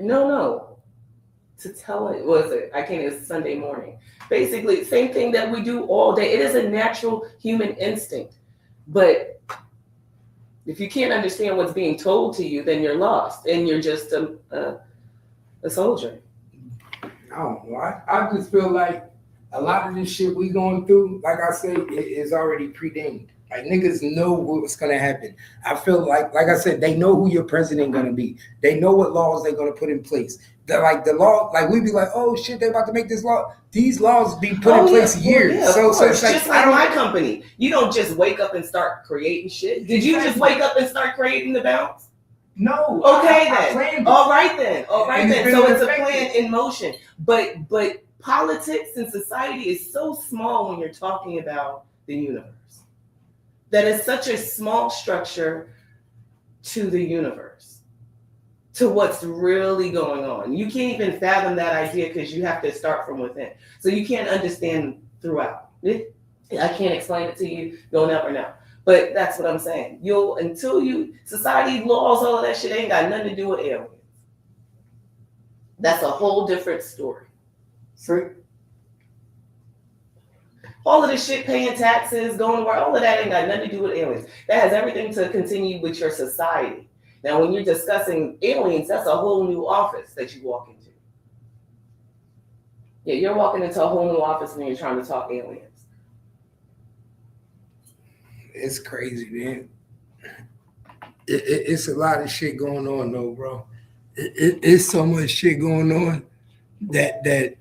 No. To tell it, was it? I can't. It's Sunday morning. Basically, same thing that we do all day. It is a natural human instinct, but if you can't understand what's being told to you, then you're lost, and you're just a soldier. I don't know. I just feel like a lot of this shit we going through, like I say, it is already preordained. Like niggas know what's gonna happen. I feel like I said, they know who your president gonna be. They know what laws they're gonna put in place. The law, like we be like, oh shit, they about to make this law. These laws be put in place years. Well, so it's like, just like my company. You don't just wake up and start creating shit. Did you just wake up and start creating the bounce? No. Okay then. All right then. So it's a plan in motion. But politics and society is so small when you're talking about the universe. That is such a small structure to the universe, to what's really going on. You can't even fathom that idea because you have to start from within. So you can't understand throughout. I can't explain it to you. You'll never know. But that's what I'm saying. Society, laws, all of that shit ain't got nothing to do with aliens. That's a whole different story. So, all of this shit, paying taxes, going to work, all of that ain't got nothing to do with aliens. That has everything to continue with your society. Now, when you're discussing aliens, that's a whole new office that you walk into. Yeah, you're walking into a whole new office when you're trying to talk aliens. It's crazy, man. It's a lot of shit going on, though, bro. It's so much shit going on that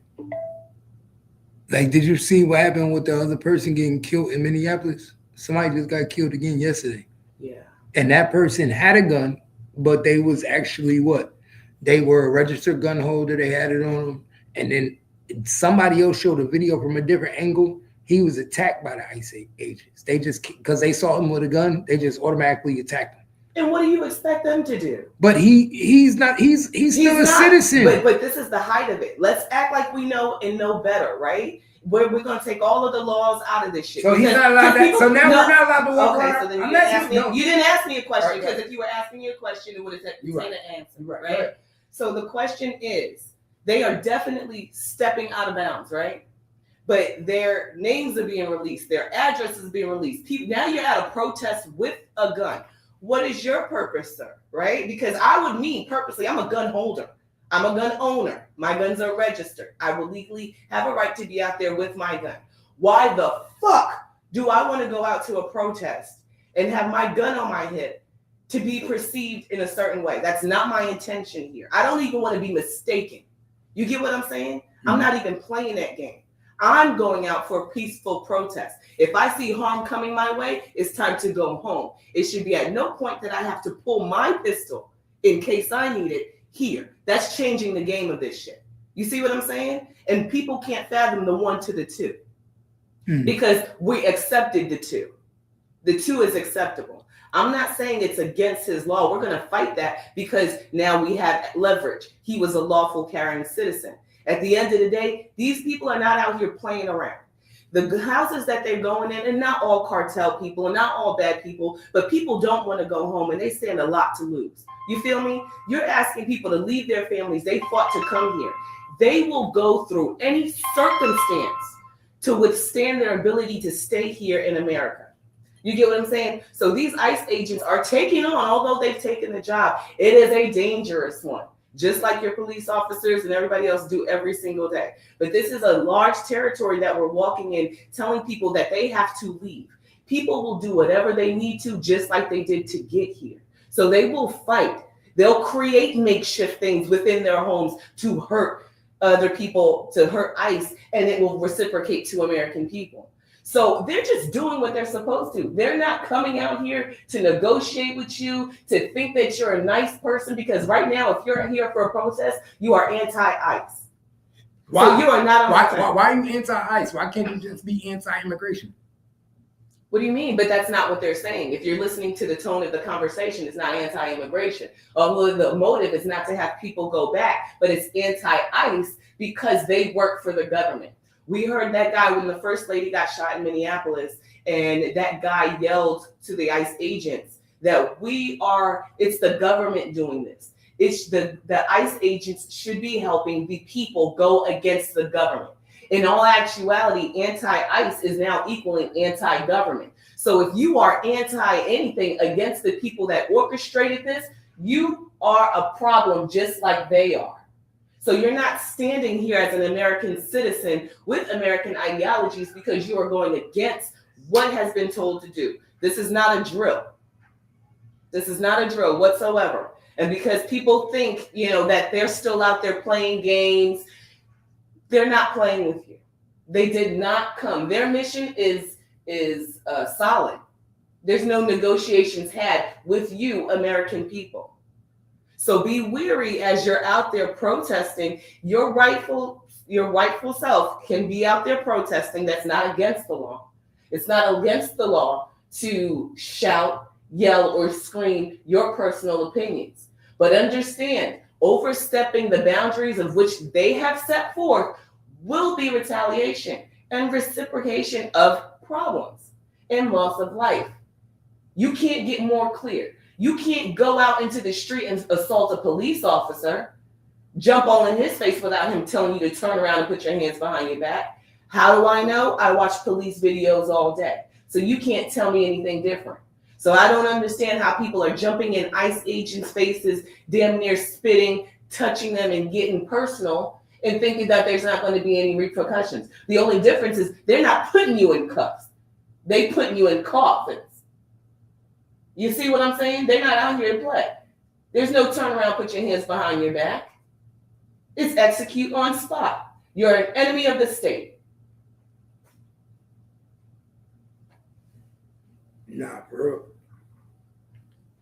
like, did you see what happened with the other person getting killed in Minneapolis? Somebody just got killed again yesterday. Yeah. And that person had a gun, but they was actually what? They were a registered gun holder. They had it on them. And then somebody else showed a video from a different angle. He was attacked by the ICE agents. They just, because they saw him with a gun, they just automatically attacked him. And what do you expect them to do? But he's still a citizen. But this is the height of it. Let's act like we know and know better, right? We're going to take all of the laws out of this shit. So he's not allowed that. So now we're not allowed to walk around. Okay, so then you didn't ask me a question, because if you were asking me a question, it would have said an answer, right? So the question is, they are definitely stepping out of bounds, right? But their names are being released. Their addresses are being released. Now you're at a protest with a gun. What is your purpose, sir? Right? Because I would mean purposely, I'm a gun holder. I'm a gun owner. My guns are registered. I will legally have a right to be out there with my gun. Why the fuck do I want to go out to a protest and have my gun on my hip to be perceived in a certain way? That's not my intention here. I don't even want to be mistaken. You get what I'm saying? Mm-hmm. I'm not even playing that game. I'm going out for peaceful protest. If I see harm coming my way, it's time to go home. It should be at no point that I have to pull my pistol in case I need it here. That's changing the game of this shit. You see what I'm saying? And people can't fathom the 1 to the 2 because we accepted the 2. The 2 is acceptable. I'm not saying it's against his law. We're going to fight that because now we have leverage. He was a lawful carrying citizen. At the end of the day, these people are not out here playing around. The houses that they're going in, and not all cartel people and not all bad people, but people don't want to go home and they stand a lot to lose. You feel me? You're asking people to leave their families. They fought to come here. They will go through any circumstance to withstand their ability to stay here in America. You get what I'm saying? So these ICE agents are taking on, although they've taken the job, it is a dangerous one. Just like your police officers and everybody else do every single day. But this is a large territory that we're walking in, telling people that they have to leave. People will do whatever they need to, just like they did to get here. So they will fight. They'll create makeshift things within their homes to hurt other people, to hurt ICE, and it will reciprocate to American people. So they're just doing what they're supposed to. They're not coming out here to negotiate with you, to think that you're a nice person, because right now, if you're here for a protest, you are anti-ICE. Why? So you are not on why are you anti-ICE? Why can't you just be anti-immigration? What do you mean? But that's not what they're saying. If you're listening to the tone of the conversation, it's not anti-immigration. Although the motive is not to have people go back, but it's anti-ICE because they work for the government. We heard that guy when the first lady got shot in Minneapolis, and that guy yelled to the ICE agents that it's the government doing this. It's the ICE agents should be helping the people go against the government. In all actuality, anti-ICE is now equaling anti-government. So if you are anti-anything against the people that orchestrated this, you are a problem just like they are. So you're not standing here as an American citizen with American ideologies because you are going against what has been told to do. This is not a drill. This is not a drill whatsoever. And because people think, that they're still out there playing games, they're not playing with you. They did not come. Their mission is solid. There's no negotiations had with you, American people. So be weary as you're out there protesting. Your rightful self can be out there protesting. That's not against the law. It's not against the law to shout, yell, or scream your personal opinions. But understand, overstepping the boundaries of which they have set forth will be retaliation and reciprocation of problems and loss of life. You can't get more clear. You can't go out into the street and assault a police officer, jump all in his face without him telling you to turn around and put your hands behind your back. How do I know? I watch police videos all day. So you can't tell me anything different. So I don't understand how people are jumping in ICE agents' faces, damn near spitting, touching them and getting personal and thinking that there's not going to be any repercussions. The only difference is they're not putting you in cuffs. They putting you in coffins. You see what I'm saying? They're not out here to play. There's no turn around, put your hands behind your back. It's execute on spot. You're an enemy of the state. Nah, bro.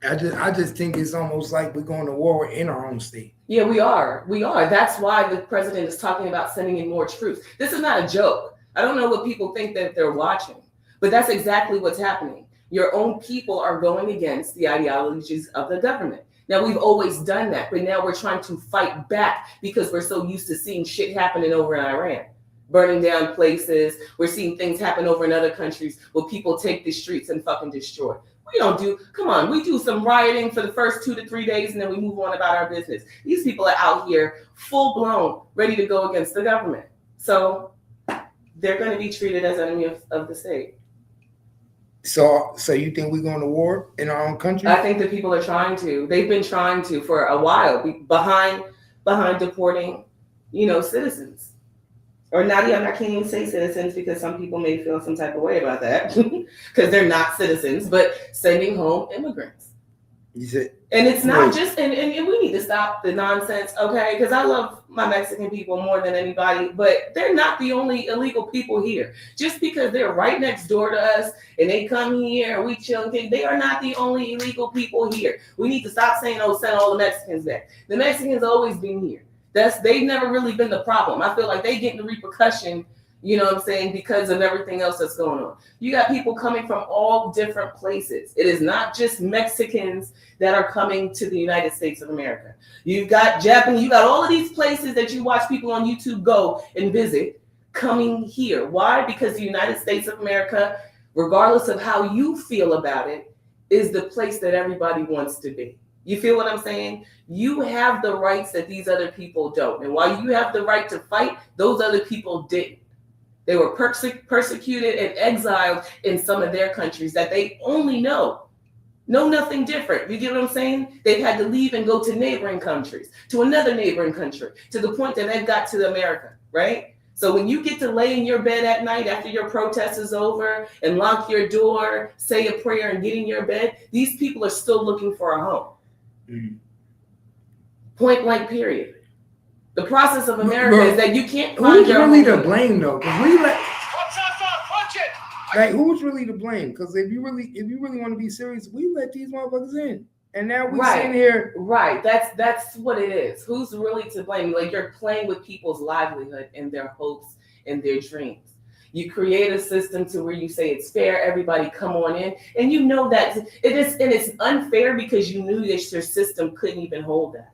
I just think it's almost like we're going to war in our own state. Yeah, we are. We are. That's why the president is talking about sending in more troops. This is not a joke. I don't know what people think that they're watching, but that's exactly what's happening. Your own people are going against the ideologies of the government. Now, we've always done that, but now we're trying to fight back because we're so used to seeing shit happening over in Iran, burning down places. We're seeing things happen over in other countries where people take the streets and fucking destroy. We do some rioting for the first 2 to 3 days and then we move on about our business. These people are out here full blown, ready to go against the government. So they're going to be treated as enemies of the state. So you think we're going to war in our own country? I think that people are trying to. They've been trying to for a while, behind deporting, citizens. Or not even, I can't even say citizens because some people may feel some type of way about that because they're not citizens, but sending home immigrants. And it's not just, and we need to stop the nonsense, okay? Because I love my Mexican people more than anybody, but they're not the only illegal people here. Just because they're right next door to us and they come here and we chill, they are not the only illegal people here. We need to stop saying, send all the Mexicans back. The Mexicans always been here. They've never really been the problem. I feel like they get the repercussion, because of everything else that's going on. You got people coming from all different places. It is not just Mexicans that are coming to the United States of America. You've got Japanese, you got all of these places that you watch people on YouTube go and visit coming here. Why? Because the United States of America, regardless of how you feel about it, is the place that everybody wants to be. You feel what I'm saying? You have the rights that these other people don't. And while you have the right to fight, those other people didn't. They were persecuted and exiled in some of their countries that they only know nothing different. You get what I'm saying? They've had to leave and go to neighboring countries, to another neighboring country, to the point that they've got to America, right? So when you get to lay in your bed at night after your protest is over and lock your door, say a prayer and get in your bed, these people are still looking for a home. Mm-hmm. Point blank, period. The process of America is that you can't find your home. Who's really to blame though? Because who's really to blame? Because if you really want to be serious, we let these motherfuckers in, and now we sitting here. Right. That's what it is. Who's really to blame? Like, you're playing with people's livelihood and their hopes and their dreams. You create a system to where you say it's fair, everybody come on in, and you know that it is, and it's unfair because you knew that your system couldn't even hold that.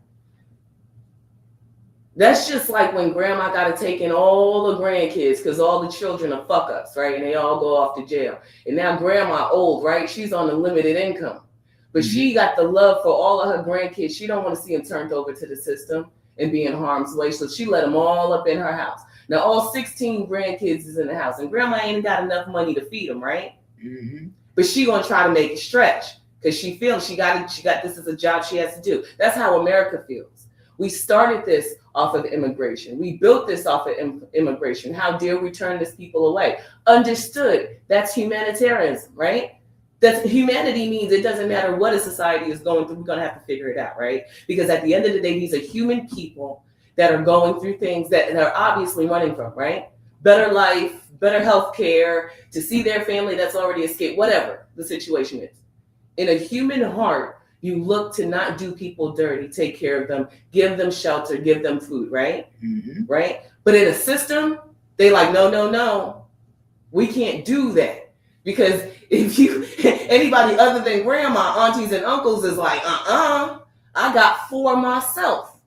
That's just like when grandma got to take in all the grandkids because all the children are fuck ups, right? And they all go off to jail. And now grandma old, right? She's on a limited income. But she got the love for all of her grandkids. She don't want to see them turned over to the system and be in harm's way. So she let them all up in her house. Now all 16 grandkids is in the house, and grandma ain't got enough money to feed them, right? Mm-hmm. But she gonna try to make it stretch because she feels she got this is a job she has to do. That's how America feels. We started this off of immigration. We built this off of immigration. How dare we turn these people away? Understood. That's humanitarianism, right? That's humanity means it doesn't matter what a society is going through. We're going to have to figure it out, right? Because at the end of the day, these are human people that are going through things that they're obviously running from, right? Better life, better health care, to see their family that's already escaped, whatever the situation is. In a human heart, you look to not do people dirty, take care of them, give them shelter, give them food, right? Mm-hmm. Right? But in a system, they like, no, we can't do that. Because if anybody other than grandma, aunties, and uncles is like, I got 4 myself.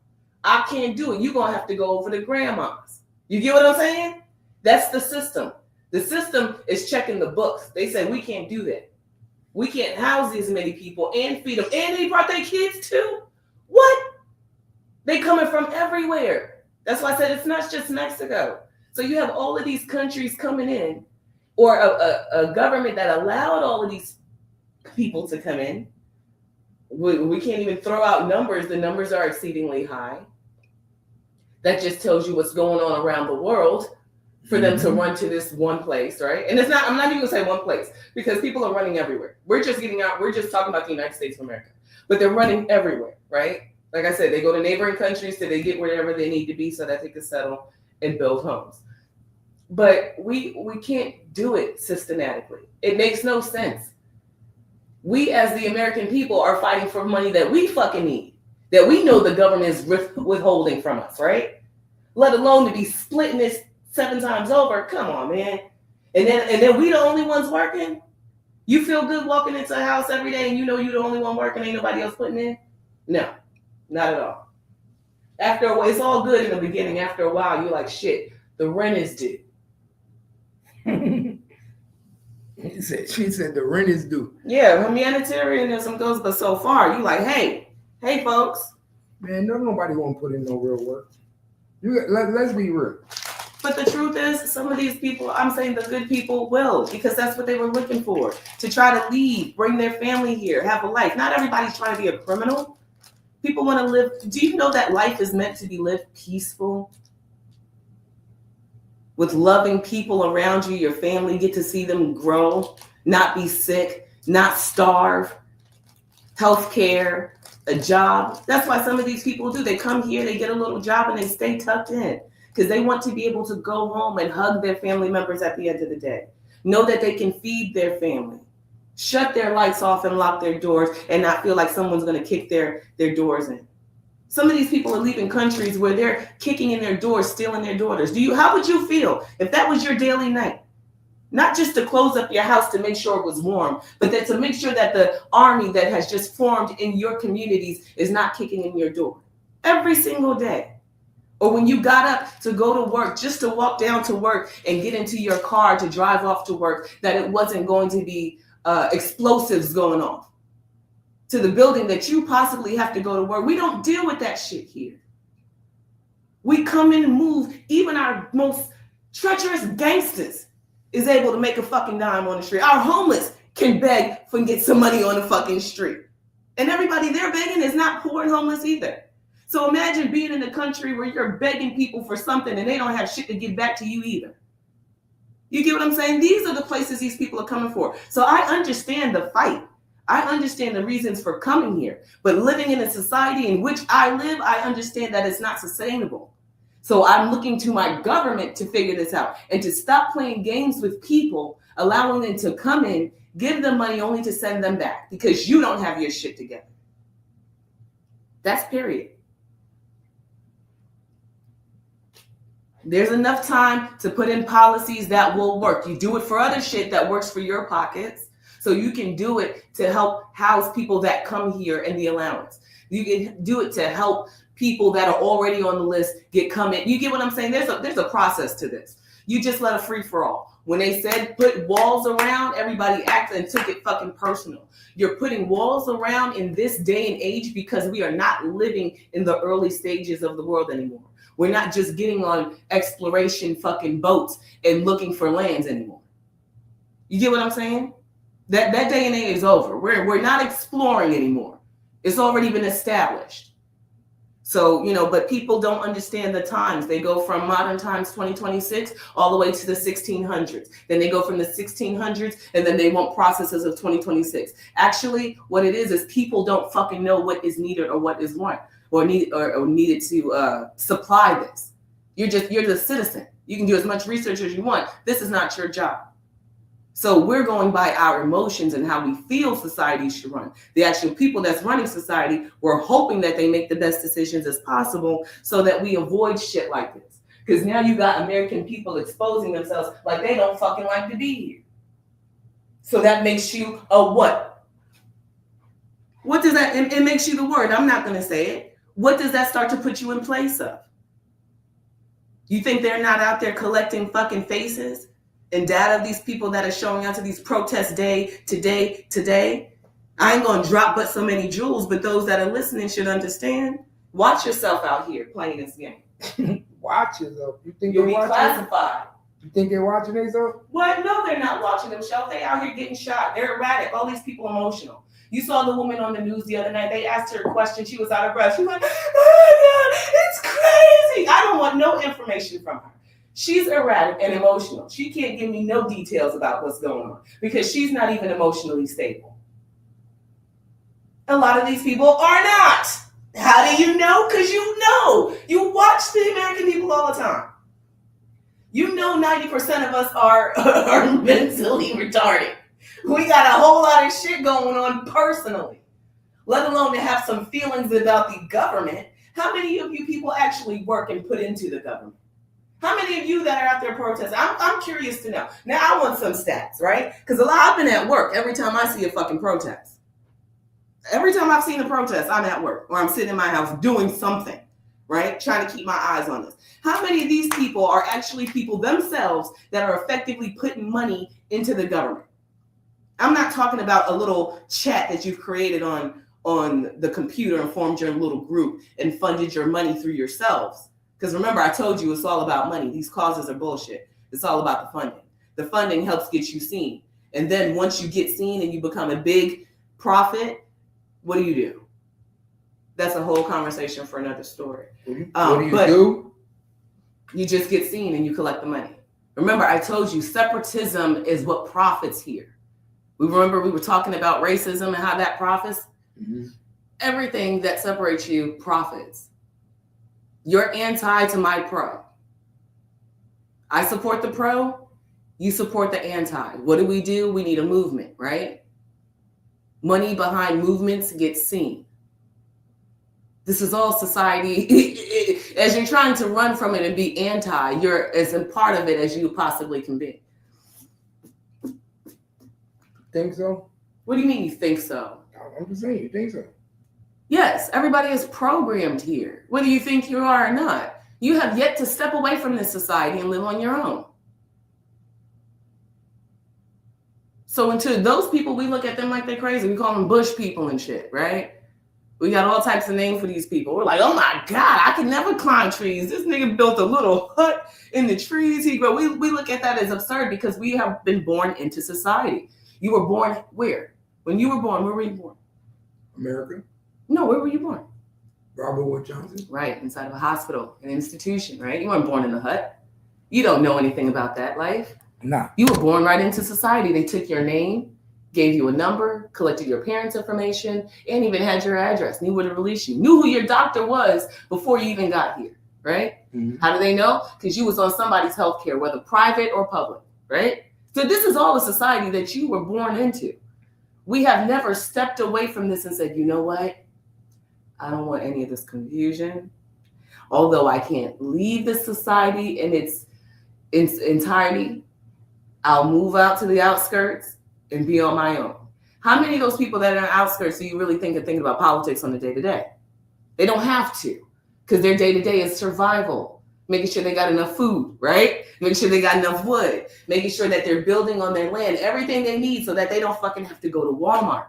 I can't do it. You're going to have to go over to grandma's. You get what I'm saying? That's the system. The system is checking the books. They say we can't do that. We can't house these many people and feed them. And they brought their kids too. What? They coming from everywhere. That's why I said it's not just Mexico. So you have all of these countries coming in, or a government that allowed all of these people to come in. We can't even throw out numbers. The numbers are exceedingly high. That just tells you what's going on around the world for them to run to this one place, right? And it's not, I'm not even gonna say one place, because people are running everywhere. We're just talking about the United States of America, but they're running everywhere, right? Like I said, they go to neighboring countries till they get wherever they need to be so that they can settle and build homes. But we can't do it systematically. It makes no sense. We as the American people are fighting for money that we fucking need, that we know the government is withholding from us, right? Let alone to be splitting this 7 times over. Come on, man. And then we the only ones working? You feel good walking into a house every day and you know you're the only one working, ain't nobody else putting in? No, not at all. After a while, it's all good in the beginning. After a while, you're like, shit, the rent is due. She said the rent is due. Yeah, humanitarianism goes but so far. You like, hey folks. Man, nobody won't put in no real work. Let's be real. But the truth is, some of these people, I'm saying the good people will, because that's what they were looking for. To try to leave, bring their family here, have a life. Not everybody's trying to be a criminal. People want to live. Do you know that life is meant to be lived peaceful? With loving people around you, your family, get to see them grow, not be sick, not starve, health care, a job. That's why some of these people do. They come here, they get a little job, and they stay tucked in because they want to be able to go home and hug their family members at the end of the day. Know that they can feed their family, shut their lights off and lock their doors and not feel like someone's going to kick their doors in. Some of these people are leaving countries where they're kicking in their doors, stealing their daughters. How would you feel if that was your daily night? Not just to close up your house to make sure it was warm, but that to make sure that the army that has just formed in your communities is not kicking in your door every single day. Or when you got up to go to work, just to walk down to work and get into your car to drive off to work, that it wasn't going to be explosives going off to the building that you possibly have to go to work. We don't deal with that shit here. We come in and move. Even our most treacherous gangsters is able to make a fucking dime on the street. Our homeless can beg and get some money on the fucking street. And everybody they're begging is not poor and homeless either. So imagine being in a country where you're begging people for something and they don't have shit to give back to you either. You get what I'm saying? These are the places these people are coming for. So I understand the fight. I understand the reasons for coming here. But living in a society in which I live, I understand that it's not sustainable. So I'm looking to my government to figure this out and to stop playing games with people, allowing them to come in, give them money only to send them back because you don't have your shit together. That's period. There's enough time to put in policies that will work. You do it for other shit that works for your pockets. So you can do it to help house people that come here in the allowance. You can do it to help people that are already on the list come in. You get what I'm saying? There's a process to this. You just let a free for all. When they said put walls around, everybody acted and took it fucking personal. You're putting walls around in this day and age because we are not living in the early stages of the world anymore. We're not just getting on exploration fucking boats and looking for lands anymore. You get what I'm saying? That day and age is over. We're not exploring anymore. It's already been established. So, but people don't understand the times. They go from modern times, 2026, all the way to the 1600s. Then they go from the 1600s, and then they want processes of 2026. Actually, what it is people don't fucking know what is needed or what is want or needed to supply this. You're the citizen. You can do as much research as you want. This is not your job. So we're going by our emotions and how we feel society should run. The actual people that's running society, we're hoping that they make the best decisions as possible so that we avoid shit like this. Because now you got American people exposing themselves like they don't fucking like to be here. So that makes you a what? What does that, it makes you the word. I'm not going to say it. What does that start to put you in place of? You think they're not out there collecting fucking faces and data of these people that are showing up to these protests today? I ain't gonna drop but so many jewels, but those that are listening should understand. Watch yourself out here playing this game. Watch yourself. You think you'll be classified? You think they're watching themselves? What? No, they're not watching themselves. They out here getting shot. They're erratic. All these people emotional. You saw the woman on the news the other night. They asked her a question. She was out of breath. She was like, "Oh my God, it's crazy." I don't want no information from her. She's erratic and emotional. She can't give me no details about what's going on because she's not even emotionally stable. A lot of these people are not. How do you know? Because you know. You watch the American people all the time. You know 90% of us are mentally retarded. We got a whole lot of shit going on personally, let alone to have some feelings about the government. How many of you people actually work and put into the government? How many of you that are out there protesting? I'm curious to know. Now, I want some stats, right? Because I've been at work every time I see a fucking protest. Every time I've seen a protest, I'm at work or I'm sitting in my house doing something, right? Trying to keep my eyes on this. How many of these people are actually people themselves that are effectively putting money into the government? I'm not talking about a little chat that you've created on the computer and formed your little group and funded your money through yourselves. Because remember, I told you it's all about money. These causes are bullshit. It's all about the funding. The funding helps get you seen. And then once you get seen and you become a big profit, what do? That's a whole conversation for another story. What do you do? You just get seen and you collect the money. Remember, I told you separatism is what profits here. We were talking about racism and how that profits. Mm-hmm. Everything that separates you profits. You're anti to my pro. I support the pro. You support the anti. What do? We need a movement, right? Money behind movements gets seen. This is all society. As you're trying to run from it and be anti, you're as a part of it as you possibly can be. Think so? What do you mean you think so? I'm just saying, you think so? Yes, everybody is programmed here, whether you think you are or not. You have yet to step away from this society and live on your own. So until those people, we look at them like they're crazy. We call them bush people and shit, right? We got all types of names for these people. We're like, oh my God, I can never climb trees. This nigga built a little hut in the trees. We look at that as absurd because we have been born into society. You were born where? When you were born, where were you born? America. No, where were you born? Robert Wood Johnson. Right, inside of a hospital, an institution, right? You weren't born in a hut. You don't know anything about that life. Nah. You were born right into society. They took your name, gave you a number, collected your parents' information, and even had your address, knew where to release you, knew who your doctor was before you even got here, right? Mm-hmm. How do they know? Because you was on somebody's healthcare, whether private or public, right? So this is all the society that you were born into. We have never stepped away from this and said, you know what? I don't want any of this confusion. Although I can't leave this society in its entirety, I'll move out to the outskirts and be on my own. How many of those people that are in the outskirts do you really think are thinking about politics on the day-to-day? They don't have to, because their day-to-day is survival. making sure they got enough food, right? Making sure they got enough wood, making sure that they're building on their land, everything they need so that they don't fucking have to go to Walmart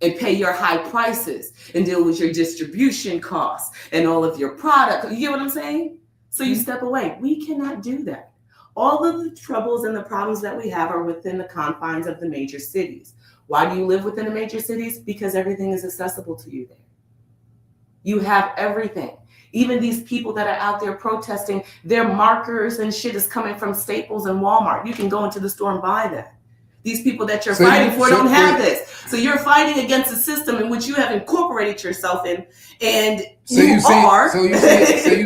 and pay your high prices and deal with your distribution costs and all of your product. You get what I'm saying? So you step away. We cannot do that. All of the troubles and the problems that we have are within the confines of the major cities. Why do you live within the major cities? Because everything is accessible to you there. You have everything. Even these people that are out there protesting, their markers and shit is coming from Staples and Walmart. You can go into the store and buy that. These people that you're fighting for don't have this. So you're fighting against a system in which you have incorporated yourself in, and So you're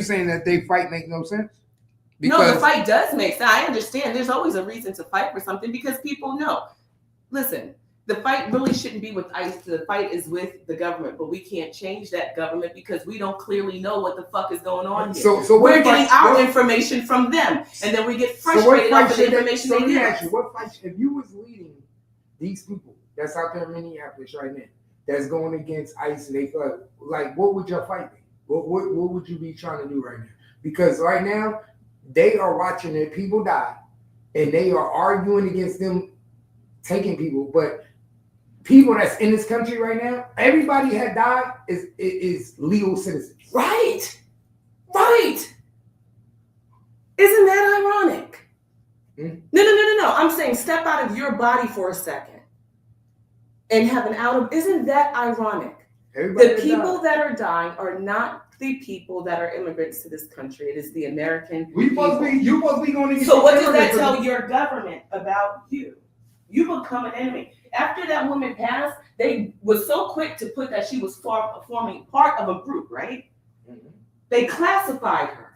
saying that they fight make no sense? No, the fight does make sense. I understand. There's always a reason to fight for something because people know. Listen, the fight really shouldn't be with ICE. The fight is with the government, but we can't change that government because we don't clearly know what the fuck is going on here. So we're getting our information from them, and then we get frustrated off the information they give us. What fight, if you was leading these people that's out there in Minneapolis right now, that's going against ICE, and they like, what would your fight be? What would you be trying to do right now? Because right now, they are watching their people die, and they are arguing against them taking people, but people that's in this country right now, everybody had died is legal citizens. Right. Isn't that ironic? Mm-hmm. No. I'm saying step out of your body for a second and have an out of. Isn't that ironic? The people that are dying are not the people that are immigrants to this country. It is the American people. You must be going to. So what does that tell your government about you? You become an enemy. After that woman passed, they was so quick to put that she was forming part of a group, right? Mm-hmm. They classified her.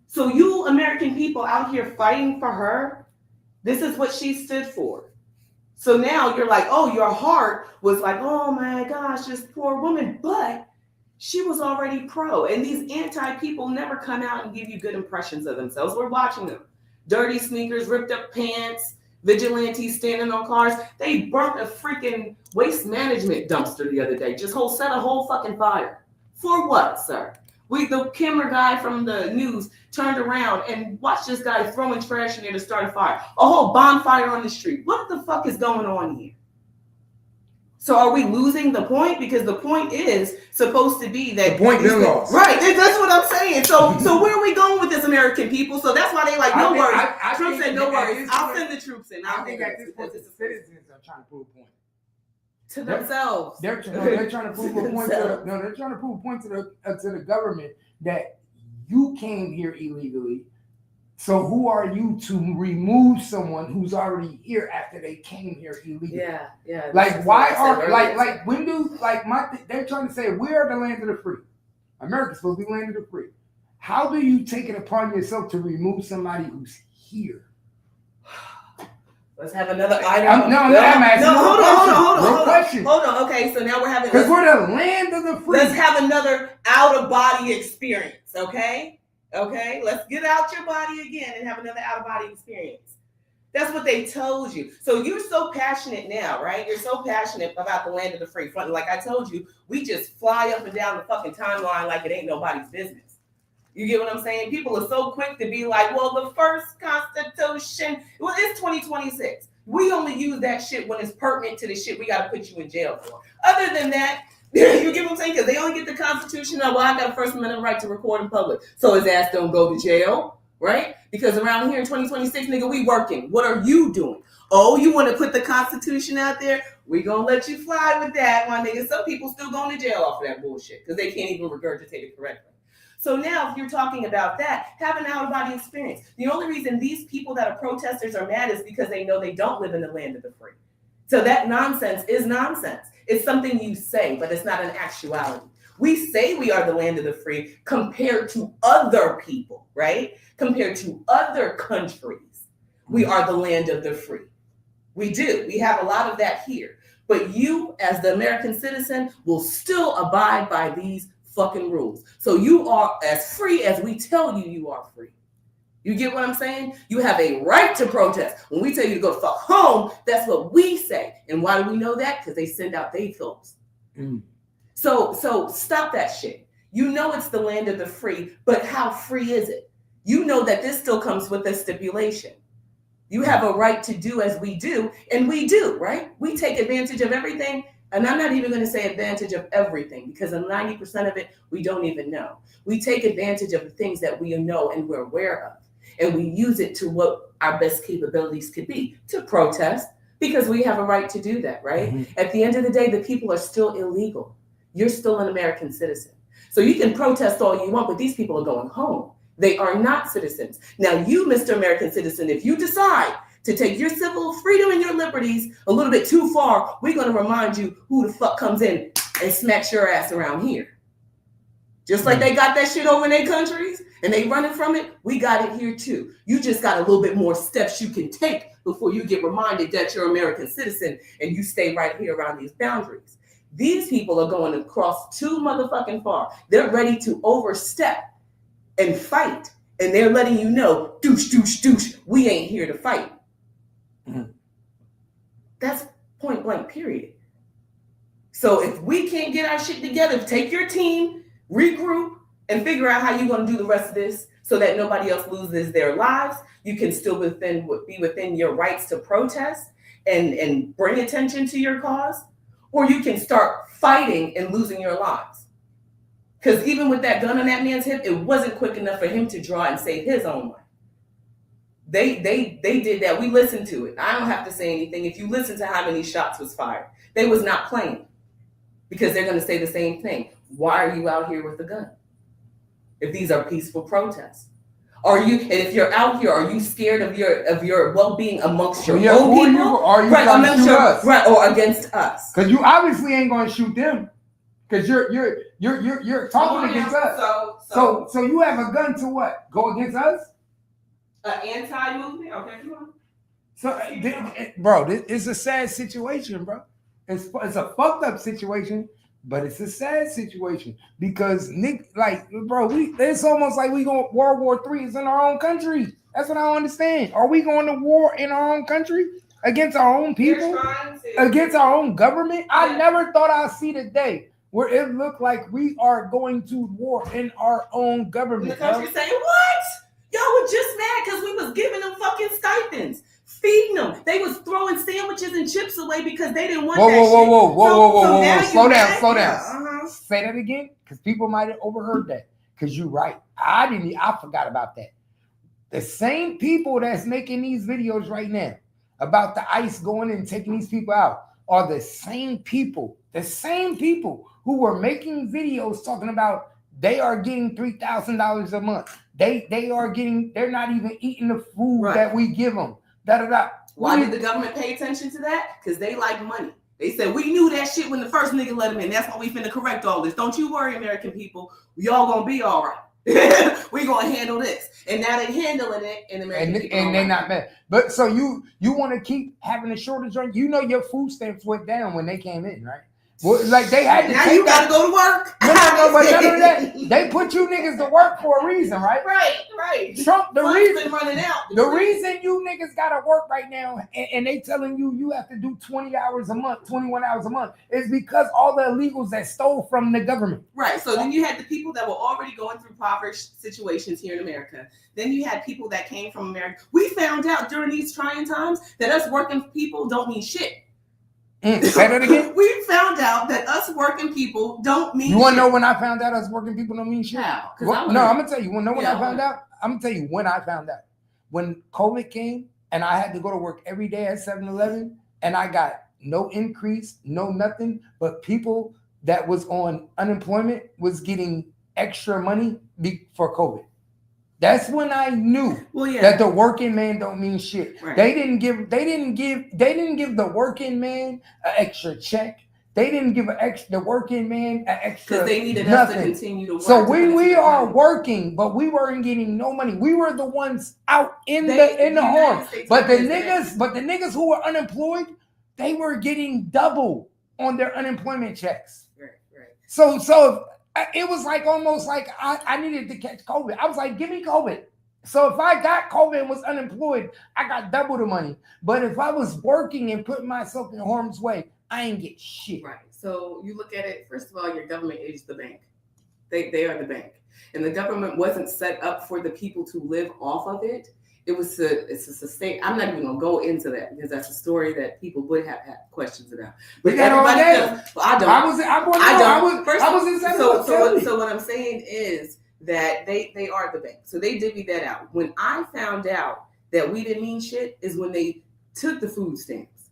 So you American people out here fighting for her, this is what she stood for. So now you're like, oh, your heart was like, oh my gosh, this poor woman. But she was already pro. And these anti-people never come out and give you good impressions of themselves. We're watching them. Dirty sneakers, ripped up pants, vigilantes standing on cars. They burnt a freaking waste management dumpster the other day. Just set a whole fucking fire. For what, sir? The camera guy from the news turned around and watched this guy throwing trash in there to start a fire. A whole bonfire on the street. What the fuck is going on here? So are we losing the point? Because the point is supposed to be that the point been lost. Right. That's what I'm saying. So where are we going with this, American people? So that's why they like, no worries. Trump said, no worries. I'll send the troops in. I think at this point, the citizens are trying to prove a point. To themselves. They're trying to prove a point. They're trying to prove a point to the government that you came here illegally. So who are you to remove someone who's already here after they came here illegally? Yeah. Like why are like when do they're trying to say we are the land of the free. America's supposed to be the land of the free. How do you take it upon yourself to remove somebody who's here? Let's have another item. I'm asking. Hold on. Okay, so now we're having because we're the land of the free. Let's have another out of body experience. Okay, let's get out your body again and have another out of body experience. That's what they told you. So you're so passionate now, right? You're so passionate about the land of the free. Like I told you, we just fly up and down the fucking timeline like it ain't nobody's business. You get what I'm saying? People are so quick to be like, well, the first Constitution, well, it's 2026. We only use that shit when it's pertinent to the shit we got to put you in jail for. Other than that, you get what I'm saying? Because they only get the Constitution. Well, I got a First Amendment right to record in public. So his ass don't go to jail, right? Because around here in 2026, nigga, we working. What are you doing? Oh, you want to put the Constitution out there? We gonna let you fly with that, my nigga. Some people still going to jail off of that bullshit because they can't even regurgitate it correctly. So now, if you're talking about that, have an out-of-body experience. The only reason these people that are protesters are mad is because they know they don't live in the land of the free. So that nonsense is nonsense. It's something you say, but it's not an actuality. We say we are the land of the free compared to other people, right? Compared to other countries. We are the land of the free. We do. We have a lot of that here. But you, as the American citizen, will still abide by these fucking rules. So you are as free as we tell you you are free. You get what I'm saying? You have a right to protest. When we tell you to go fuck home, that's what we say. And why do we know that? Because they send out they films. So stop that shit. You know it's the land of the free, but how free is it? you know that this still comes with a stipulation. You have a right to do as we do, and we do, right? We take advantage of everything, and I'm not even going to say advantage of everything, because in 90% of it, we don't even know. We take advantage of the things that we know and we're aware of, and we use it to what our best capabilities could be, to protest, because we have a right to do that, right? Mm-hmm. At the end of the day, the people are still illegal. You're still an American citizen. So you can protest all you want, but these people are going home. They are not citizens. Now, you, Mr. American citizen, if you decide to take your civil freedom and your liberties a little bit too far, we're going to remind you who the fuck comes in and smacks your ass around here. Just like they got that shit over in their countries and they running from it, we got it here too. You just got a little bit more steps you can take before you get reminded that you're an American citizen and you stay right here around these boundaries. These people are going across too motherfucking far. They're ready to overstep and fight, and they're letting you know, douche, douche, douche, we ain't here to fight. Mm-hmm. That's point blank, period. So if we can't get our shit together, take your team, regroup, and figure out how you're going to do the rest of this so that nobody else loses their lives. You can still be within your rights to protest and bring attention to your cause, or you can start fighting and losing your lives. Because even with that gun on that man's hip, it wasn't quick enough for him to draw and save his own life. They did that. We listened to it. I don't have to say anything. If you listen to how many shots was fired, they was not playing, because they're going to say the same thing. Why are you out here with a gun? If these are peaceful protests, and if you're out here, are you scared of your well-being amongst your own people? Are you trying to shoot us? Right, or against us? Because you obviously ain't going to shoot them. Because you're talking against us. So you have a gun to what? Go against us? An anti-movement? Okay, come on. So, bro, it's a sad situation, bro. It's a fucked up situation, but it's a sad situation because it's almost like we going World War III is in our own country. That's what I don't understand. Are we going to war in our own country against our own people, against our own government? I never thought I'd see the day where it looked like we are going to war in our own government. The country saying, what? Y'all were just mad because we was giving them fucking stipends, feeding them. They was throwing sandwiches and chips away because they didn't want that shit. Whoa. Slow down. Say that again, because people might have overheard that. Because you're right. I forgot about that. The same people that's making these videos right now about the ICE going and taking these people out are the same people who were making videos talking about they are getting $3,000 a month. They're not even eating the food that we give them. Why did the government pay attention to that? Because they like money. They said, we knew that shit when the first nigga let them in. That's why we finna correct all this. Don't you worry, American people. Y'all gonna be all right. We gonna handle this. And now they're handling it in American people. And they're not mad. But so you want to keep having a shortage on, your food stamps went down when they came in, right? Well, like they had to. Now you gotta go to work. No, but none of that. They put you niggas to work for a reason, right? Right. Trump, the reason running out. The reason you niggas gotta work right now, and they telling you have to do 20 hours a month, 21 hours a month, is because all the illegals that stole from the government. Right. So then you had the people that were already going through impoverished situations here in America. Then you had people that came from America. We found out during these trying times that us working people don't mean shit. Say that again. We found out that us working people don't mean shit. You want to know when I found out us working people don't mean shit? How? No, I'm going to tell you. You want to know when I found out? I'm going to tell you when I found out. When COVID came and I had to go to work every day at 7-Eleven and I got no increase, no nothing, but people that was on unemployment was getting extra money for COVID. That's when I knew that the working man don't mean shit. Right. They didn't give the working man an extra check. They didn't give the working man an extra because they needed nothing. Us to continue to work. So we are working, but we weren't getting no money. We were the ones out in the harm. But the niggas who were unemployed, they were getting double on their unemployment checks. Right. So it was like almost like I needed to catch COVID. I was like, give me COVID. So if I got COVID and was unemployed, I got double the money. But if I was working and putting myself in harm's way, I ain't get shit. Right. So you look at it, first of all, your government is the bank. They are the bank. And the government wasn't set up for the people to live off of it. It's a sustain. I'm not even gonna go into that because that's a story that people would have had questions about. But everybody does. Well, I don't. I was in So what I'm saying is that they are the bank. So they divvied that out. When I found out that we didn't mean shit is when they took the food stamps.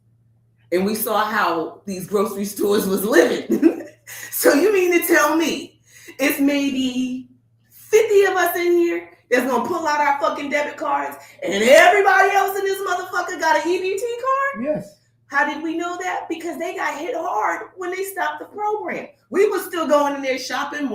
And we saw how these grocery stores was living. So you mean to tell me it's maybe 50 of us in here that's gonna pull out our fucking debit cards and everybody else in this motherfucker got an EBT card? Yes. How did we know that? Because they got hit hard when they stopped the program. We was still going in there shopping,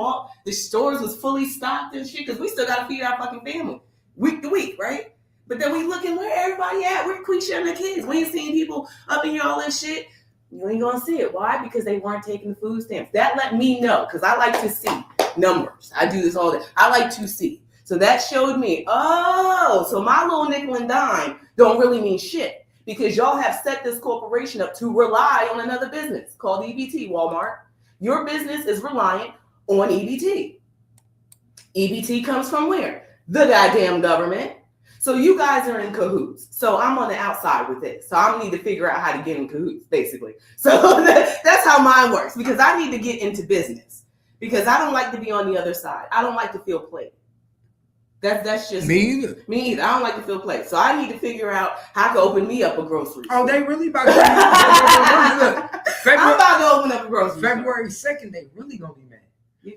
the stores was fully stocked and shit, because we still gotta feed our fucking family week to week, right? But then we looking where everybody at, where Quisha and the kids. We ain't seeing people up in here all this shit. You ain't gonna see it. Why? Because they weren't taking the food stamps. That let me know, because I like to see numbers. I do this all day. I like to see. So that showed me, so my little nickel and dime don't really mean shit, because y'all have set this corporation up to rely on another business called EBT, Walmart. Your business is reliant on EBT. EBT comes from where? The goddamn government. So you guys are in cahoots. So I'm on the outside with this. So I need to figure out how to get in cahoots, basically. So that's how mine works, because I need to get into business, because I don't like to be on the other side. I don't like to feel played. That's just me either. Me either. I don't like to feel played. So I need to figure out how to open me up a grocery store. Oh, they really about to I'm about to open up a grocery store. February 2nd, they really gonna be mad.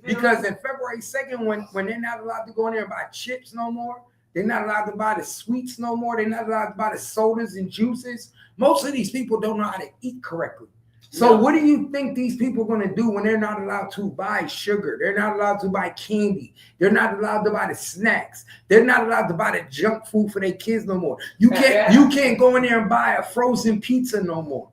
Because in February 2nd, when they're not allowed to go in there and buy chips no more, they're not allowed to buy the sweets no more, they're not allowed to buy the sodas and juices. Most of these people don't know how to eat correctly. So what do you think these people are going to do when they're not allowed to buy sugar? They're not allowed to buy candy. They're not allowed to buy the snacks. They're not allowed to buy the junk food for their kids no more. You can't go in there and buy a frozen pizza no more.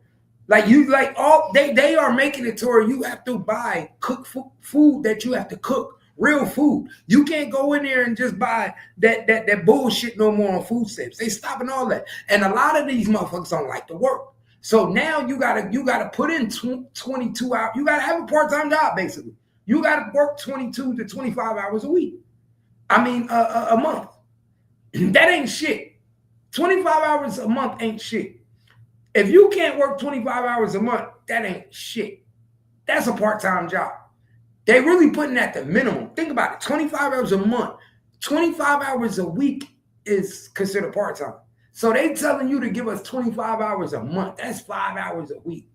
They are making it to where you have to buy cooked food that you have to cook, real food. You can't go in there and just buy that bullshit no more on food stamps. They stopping all that. And a lot of these motherfuckers don't like to work. So now you gotta put in 22 hours. You gotta have a part-time job, basically. You gotta work 22 to 25 hours a week. I mean, a month. That ain't shit. 25 hours a month ain't shit. If you can't work 25 hours a month, that ain't shit. That's a part-time job. They really putting at the minimum. Think about it. 25 hours a month. 25 hours a week is considered part-time. So they telling you to give us 25 hours a month. That's 5 hours a week.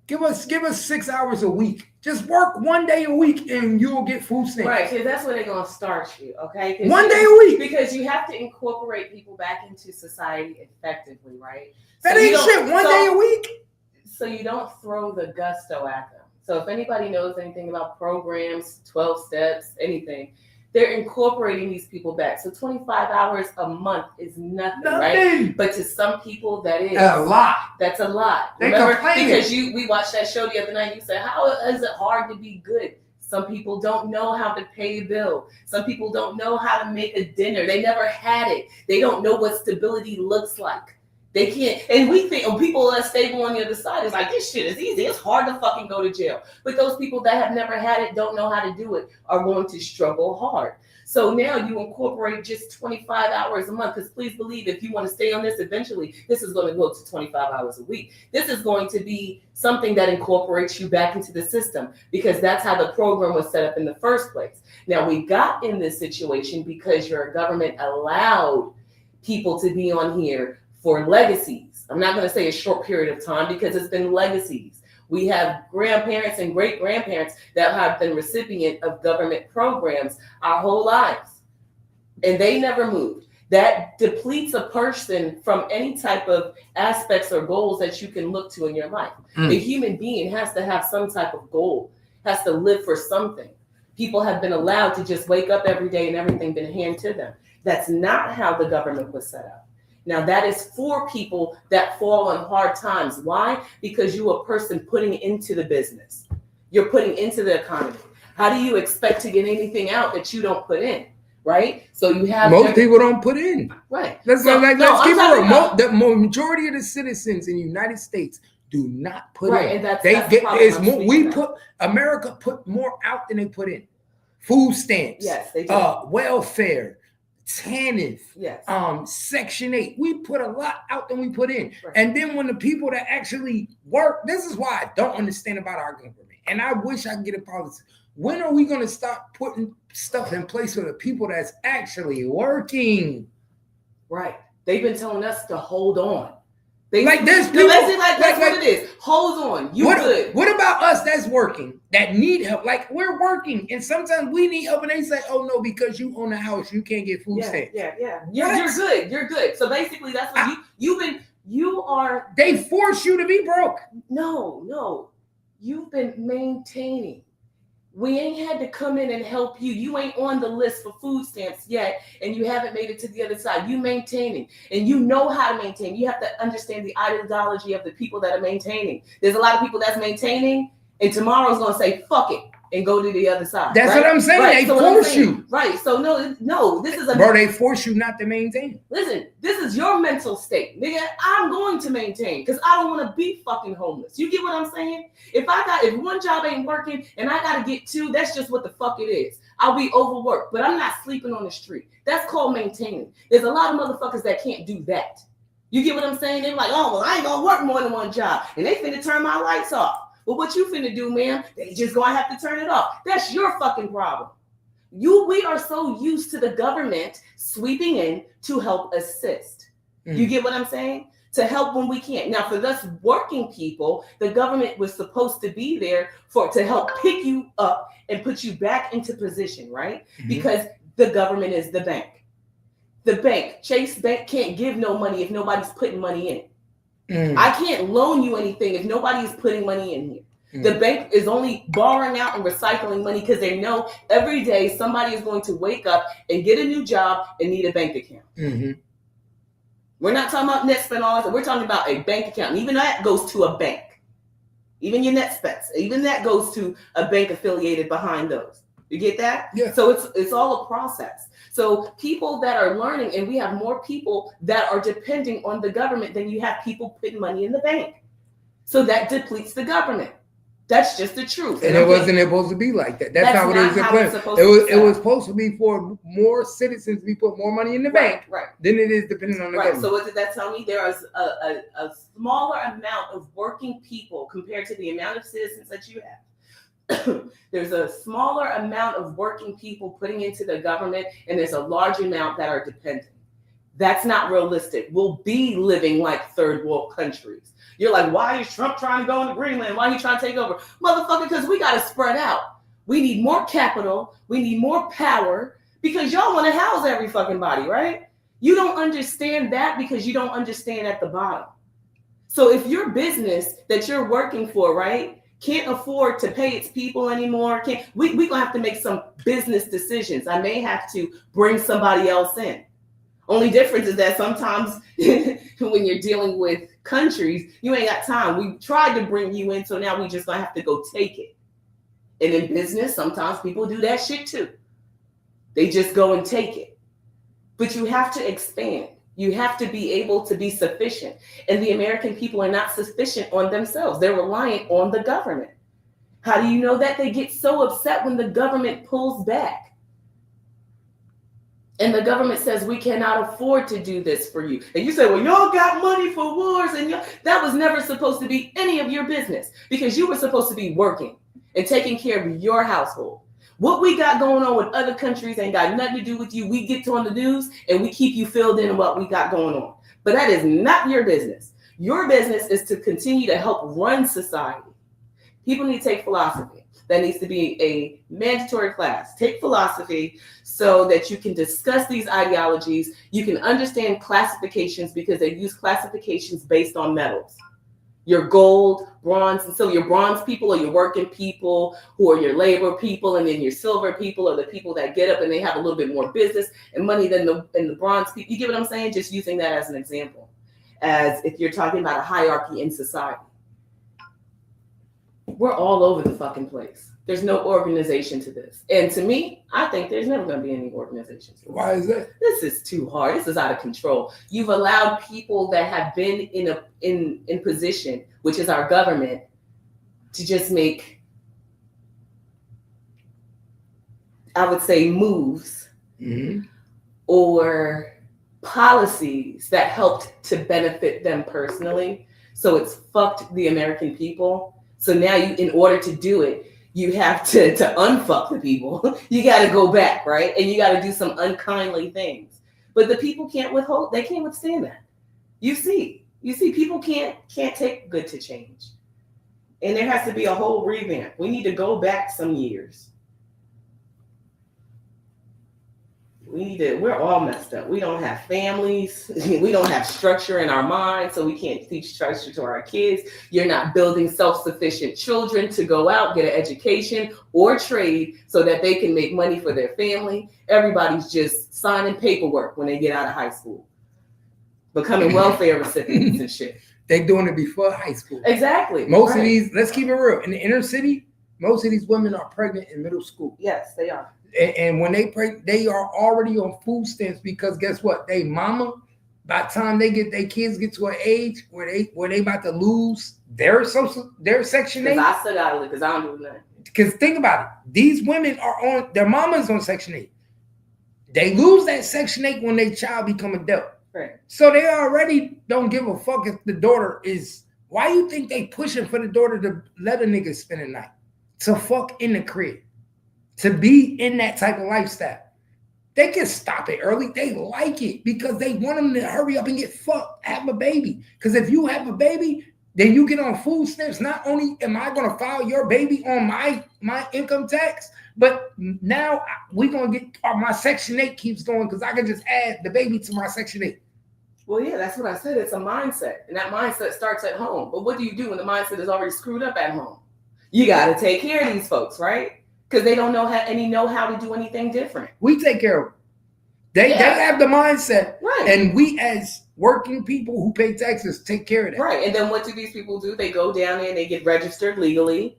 Give us 6 hours a week. Just work 1 day a week and you'll get food stamps. Right, because that's where they're going to start you, okay? 1 day a week. Because you have to incorporate people back into society effectively, right? That ain't shit. 1 day a week. So you don't throw the gusto at them. So if anybody knows anything about programs, 12 steps, anything, they're incorporating these people back. So 25 hours a month is nothing, right? But to some people, that is a lot. That's a lot. They Remember, complaining. because we watched that show the other night. You said, how is it hard to be good? Some people don't know how to pay a bill. Some people don't know how to make a dinner. They never had it. They don't know what stability looks like. They can't, and we think, people that are stable on the other side is like, this shit is easy. It's hard to fucking go to jail. But those people that have never had it, don't know how to do it, are going to struggle hard. So now you incorporate just 25 hours a month, because please believe, if you want to stay on this, eventually this is going to go to 25 hours a week. This is going to be something that incorporates you back into the system, because that's how the program was set up in the first place. Now, we got in this situation because your government allowed people to be on here for legacies. I'm not going to say a short period of time, because it's been legacies. We have grandparents and great-grandparents that have been recipient of government programs our whole lives, and they never moved. That depletes a person from any type of aspects or goals that you can look to in your life. A human being has to have some type of goal, has to live for something. People have been allowed to just wake up every day and everything been handed to them. That's not how the government was set up. Now, that is for people that fall on hard times. Why? Because you're a person putting into the business. You're putting into the economy. How do you expect to get anything out that you don't put in? Right? So you have most people don't put in. Right. Let's keep it real. The majority of the citizens in the United States do not put in. And America put more out than they put in. food stamps, Yes, they do. Welfare, TANF, yes, Section 8. We put a lot out than we put in. Right. And then when the people that actually work, this is why I don't understand about our government. And I wish I could get a policy. When are we going to stop putting stuff in place for the people that's actually working? Right. They've been telling us to hold on. Like there's people, that's what it is. Hold on. You good. What about us that's working, that need help? Like we're working, and sometimes we need help, and they say, "Oh no, because you own a house, you can't get food stamps." Yeah. You're good. You're good. So basically, that's what you are. They force you to be broke. No. You've been maintaining. We ain't had to come in and help you. You ain't on the list for food stamps yet, and you haven't made it to the other side. You maintaining, and you know how to maintain. You have to understand the ideology of the people that are maintaining. There's a lot of people that's maintaining, and tomorrow's gonna say fuck it and go to the other side. That's what I'm saying. Right? They force you. Right. So no. This is bro. They force you not to maintain. Listen, this is your mental state, nigga. I'm going to maintain because I don't want to be fucking homeless. You get what I'm saying? If one job ain't working and I gotta get two, that's just what the fuck it is. I'll be overworked, but I'm not sleeping on the street. That's called maintaining. There's a lot of motherfuckers that can't do that. You get what I'm saying? They're like, oh well, I ain't gonna work more than one job, and they finna turn my lights off. But what you finna do, man? They just gonna have to turn it off. That's your fucking problem. We are so used to the government sweeping in to help assist. You get what I'm saying? To help when we can't. Now, for us working people, the government was supposed to be there to help pick you up and put you back into position, right? Mm-hmm. Because the government is the bank. The bank, Chase Bank, can't give no money if nobody's putting money in. I can't loan you anything if nobody is putting money in here. The bank is only borrowing out and recycling money because they know every day somebody is going to wake up and get a new job and need a bank account. Mm-hmm. We're not talking about net spend all that. We're talking about a bank account. And even that goes to a bank. Even your net spends. Even that goes to a bank affiliated behind those. You get that? Yeah. So it's all a process. So people that are learning, and we have more people that are depending on the government than you have people putting money in the bank. So that depletes the government. That's just the truth. And it wasn't supposed to be like that. That's not how it is. It was supposed to be for more citizens to be put more money in the bank than it is depending on the government. So what did that tell me? There is a smaller amount of working people compared to the amount of citizens that you have. There's a smaller amount of working people putting into the government, and there's a large amount that are dependent. That's not realistic. We'll be living like third world countries. You're like, why is Trump trying to go into Greenland? Why are he trying to take over? Motherfucker, because we got to spread out. We need more capital. We need more power because y'all want to house every fucking body, right? You don't understand that because you don't understand at the bottom. So if your business that you're working for, right, can't afford to pay its people anymore, we gonna have to make some business decisions. I may have to bring somebody else in. Only difference is that sometimes when you're dealing with countries, you ain't got time. We tried to bring you in, so now we just gonna have to go take it. And in business, sometimes people do that shit too. They just go and take it. But you have to expand. You have to be able to be sufficient. And the American people are not sufficient on themselves. They're reliant on the government. How do you know that? They get so upset when the government pulls back. And the government says, we cannot afford to do this for you. And you say, well, y'all got money for wars. And that was never supposed to be any of your business because you were supposed to be working and taking care of your household. What we got going on with other countries ain't got nothing to do with you. We get on the news and we keep you filled in what we got going on. But that is not your business. Your business is to continue to help run society. People need to take philosophy. That needs to be a mandatory class. Take philosophy so that you can discuss these ideologies. You can understand classifications because they use classifications based on metals. Your gold, bronze, and so your bronze people are your working people who are your labor people, and then your silver people are the people that get up and they have a little bit more business and money than the bronze people. You get what I'm saying? Just using that as an example, as if you're talking about a hierarchy in society. We're all over the fucking place. There's no organization to this. And to me, I think there's never going to be any organization to this. Why is that? This is too hard. This is out of control. You've allowed people that have been in position, which is our government, to just make I would say, moves or policies that helped to benefit them personally. So it's fucked the American people. So now you, in order to do it, you have to unfuck the people. You got to go back, right? And you got to do some unkindly things. But the people can't withhold. They can't withstand that. You see, people can't take good to change. And there has to be a whole revamp. We need to go back some years. We're all messed up. We don't have families. We don't have structure in our minds, so we can't teach structure to our kids. You're not building self-sufficient children to go out, get an education or trade so that they can make money for their family. Everybody's just signing paperwork when they get out of high school, becoming welfare recipients and shit. They doing it before high school. Exactly. Most of these, let's keep it real. In the inner city, most of these women are pregnant in middle school. Yes, they are. And when they are already on food stamps because guess what? They mama, by the time their kids get to an age where they about to lose their Section 8. Because I still gotta live, because I don't do nothing. Because think about it, these women are on their mama's on Section 8. They lose that Section 8 when their child become adult. Right. So they already don't give a fuck if the daughter is. Why you think they pushing for the daughter to let a nigga spend the night? To fuck in the crib. To be in that type of lifestyle. They can stop it early. They like it because they want them to hurry up and get fucked, have a baby. Because if you have a baby, then you get on food stamps. Not only am I going to file your baby on my income tax, but now we're going to get my Section 8 keeps going because I can just add the baby to my Section 8. Well, yeah, that's what I said. It's a mindset. And that mindset starts at home. But what do you do when the mindset is already screwed up at home? You got to take care of these folks, right? Because they don't know how to do anything different. We take care of them. They have the mindset. Right. And we as working people who pay taxes take care of that. Right. And then what do these people do? They go down there and they get registered legally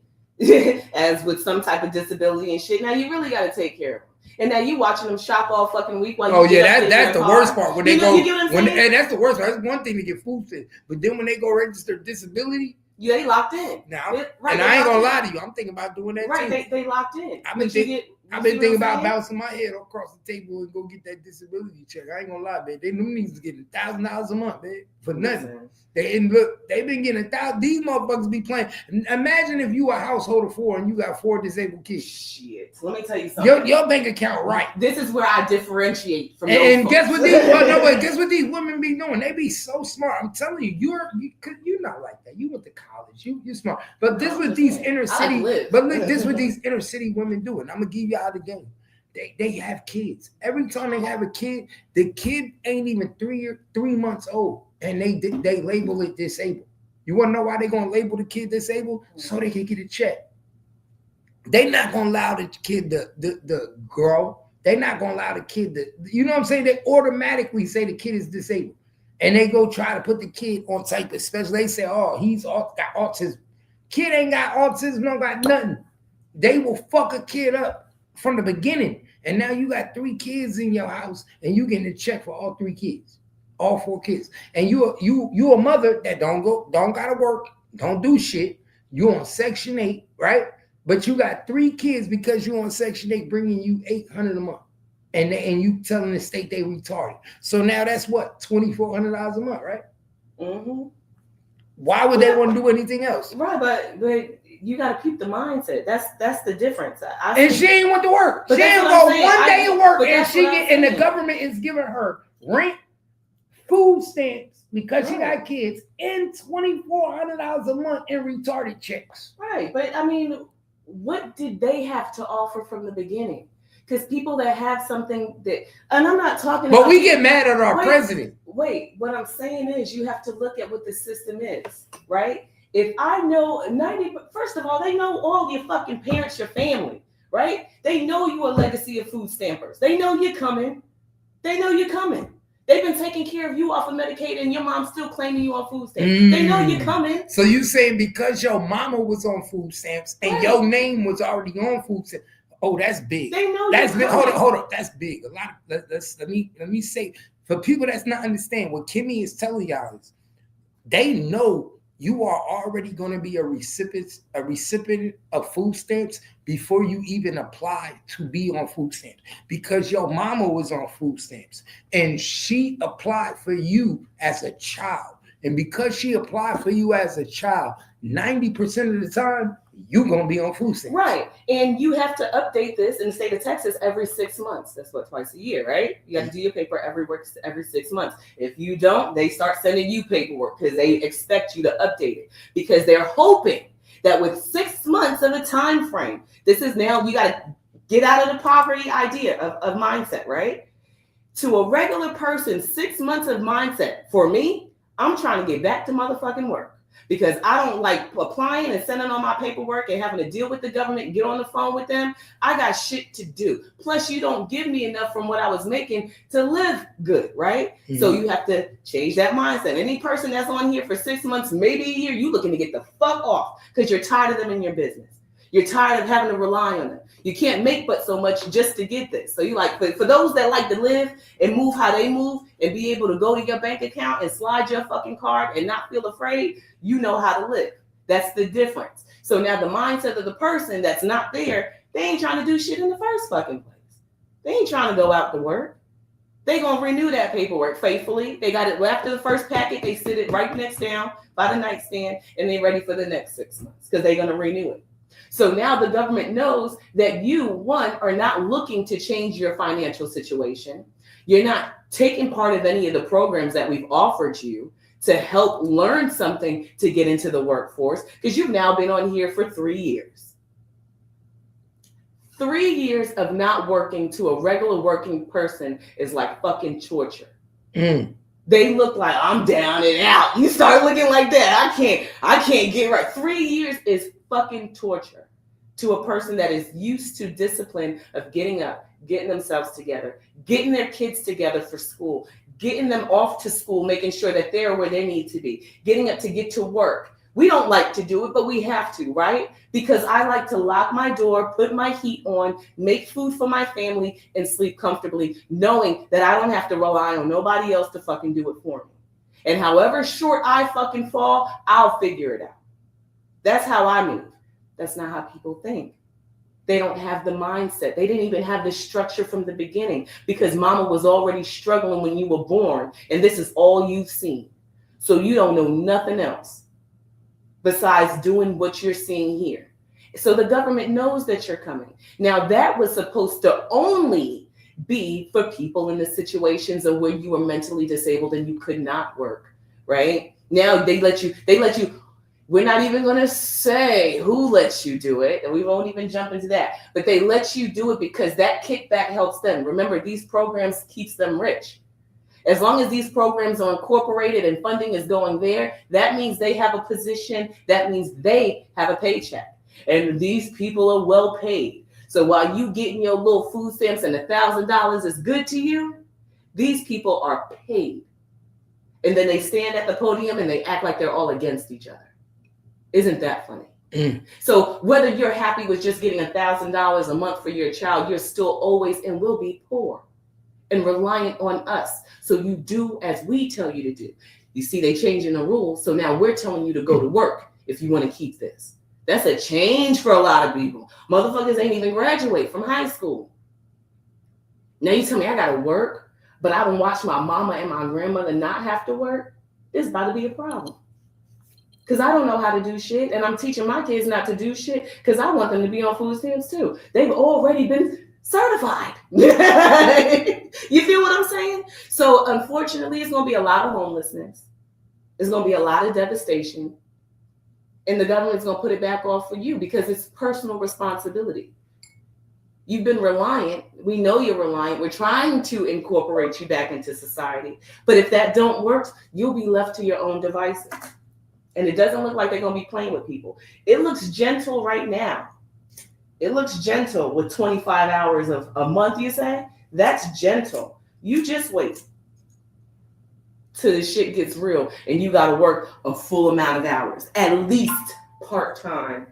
as with some type of disability and shit. Now you really got to take care of them. And now you watching them shop all fucking week while you that's the worst part. When they go, and that's the worst part. That's one thing to get food stamps. But then when they go register disability, yeah, they locked in. Now, and I ain't gonna lie to you, I'm thinking about doing that too. Right, they locked in. I've been thinking about bouncing my head across the table and go get that disability check. I ain't gonna lie, man. Them niggas getting $1,000 a month, man, for nothing. They've been getting $1,000. These motherfuckers be playing. Imagine if you a household of 4 and you got 4 disabled kids. Shit. Let me tell you something. Your bank account, right? This is where I differentiate from. And guess what guess what these women be doing? They be so smart. I'm telling you, you're not like that. You went to college. You're smart. But this what these inner city. But look, this what these inner city women do. And I'm gonna give you out of the game. They have kids. Every time they have a kid, the kid ain't even 3 months old, and they label it disabled. You want to know why they gonna label the kid disabled? So they can get a check. They not gonna allow the kid to grow. They not gonna allow the kid to, you know what I'm saying? They automatically say the kid is disabled, and they go try to put the kid on type of special. They say, oh, he's got autism. Kid ain't got autism, don't got nothing. They will fuck a kid up from the beginning, and now you got 3 kids in your house, and you getting a check for all 3 kids, all 4 kids, and you a mother that don't gotta work, don't do shit. You on Section 8, right? But you got 3 kids because you on Section 8, bringing you $800 a month, and you telling the state they retarded. So now that's what, $2,400 a month, right? Mm-hmm. Why would they want to do anything else? Right, but you got to keep the mindset. That's the difference. And she ain't want to work. She ain't go one day at work, and the government is giving her rent, food stamps because she got kids, and $2,400 a month in retarded checks. Right, but I mean, what did they have to offer from the beginning? Because people that have something that, and I'm not talking about. But we get mad at our president. Wait, what I'm saying is you have to look at what the system is, right? If I know first of all, they know all your fucking parents, your family, right? They know you a legacy of food stampers. They know you're coming. They've been taking care of you off of Medicaid, and your mom's still claiming you on food stamps. They know you're coming. So you saying because your mama was on food stamps and your name was already on food stamps. Oh, that's big. They know that's big. Hold on. That's big. A lot. Let me say, for people that's not understand what Kimmy is telling y'all is, they know you are already going to be a recipient of food stamps before you even apply to be on food stamps, because your mama was on food stamps and she applied for you as a child. And because she applied for you as a child, 90% of the time, you're going to be on food stamps. Right. And you have to update this in the state of Texas every 6 months. That's what, twice a year, right? You have to do your paper every 6 months. If you don't, they start sending you paperwork because they expect you to update it, because they're hoping that with 6 months of a time frame, this is now, we got to get out of the poverty idea of mindset, right? To a regular person, 6 months of mindset. For me, I'm trying to get back to motherfucking work, because I don't like applying and sending all my paperwork and having to deal with the government and get on the phone with them. I got shit to do. Plus, you don't give me enough from what I was making to live good, right? Mm-hmm. So you have to change that mindset. Any person that's on here for 6 months, maybe a year, you looking to get the fuck off because you're tired of them in your business. You're tired of having to rely on them. You can't make but so much just to get this. So you like, for those that like to live and move how they move and be able to go to your bank account and slide your fucking card and not feel afraid, you know how to live. That's the difference. So now the mindset of the person that's not there, they ain't trying to do shit in the first fucking place. They ain't trying to go out to work. They gonna renew that paperwork faithfully. They got it after the first packet. They sit it right next down by the nightstand, and they ready for the next 6 months because they're gonna renew it. So now the government knows that you, one, are not looking to change your financial situation. You're not taking part of any of the programs that we've offered you to help learn something to get into the workforce, because you've now been on here for 3 years. 3 years of not working to a regular working person is like fucking torture. They look like I'm down and out. You start looking like that. I can't get right. 3 years is fucking torture to a person that is used to discipline of getting up, getting themselves together, getting their kids together for school, getting them off to school, making sure that they're where they need to be, getting up to get to work. We don't like to do it, but we have to, right? Because I like to lock my door, put my heat on, make food for my family, and sleep comfortably, knowing that I don't have to rely on nobody else to fucking do it for me. And however short I fucking fall, I'll figure it out. That's how I move. That's not how people think. They don't have the mindset. They didn't even have the structure from the beginning, because mama was already struggling when you were born, and this is all you've seen. So you don't know nothing else besides doing what you're seeing here. So the government knows that you're coming. Now, that was supposed to only be for people in the situations of where you were mentally disabled and you could not work, right? Now they let you, we're not even going to say who lets you do it, and we won't even jump into that, but they let you do it because that kickback helps them. Remember, these programs keeps them rich. As long as these programs are incorporated and funding is going there, that means they have a position. That means they have a paycheck. And these people are well paid. So while you getting your little food stamps and $1,000 is good to you, these people are paid. And then they stand at the podium and they act like they're all against each other. Isn't that funny? So whether you're happy with just getting $1,000 a month for your child, you're still always and will be poor and reliant on us. So you do as we tell you to do. You see, they changing the rules. So now we're telling you to go to work if you want to keep this. That's a change for a lot of people. Motherfuckers ain't even graduate from high school. Now you tell me I got to work, but I don't watch my mama and my grandmother not have to work. This is about to be a problem. Because I don't know how to do shit. And I'm teaching my kids not to do shit because I want them to be on food stamps too. They've already been certified. You feel what I'm saying? So unfortunately, it's going to be a lot of homelessness. It's going to be a lot of devastation. And the government's going to put it back off for you because it's personal responsibility. You've been reliant. We know you're reliant. We're trying to incorporate you back into society. But if that don't work, you'll be left to your own devices. And it doesn't look like they're going to be playing with people. It looks gentle right now. It looks gentle with 25 hours of a month, you say? That's gentle. You just wait till the shit gets real and you got to work a full amount of hours, at least part-time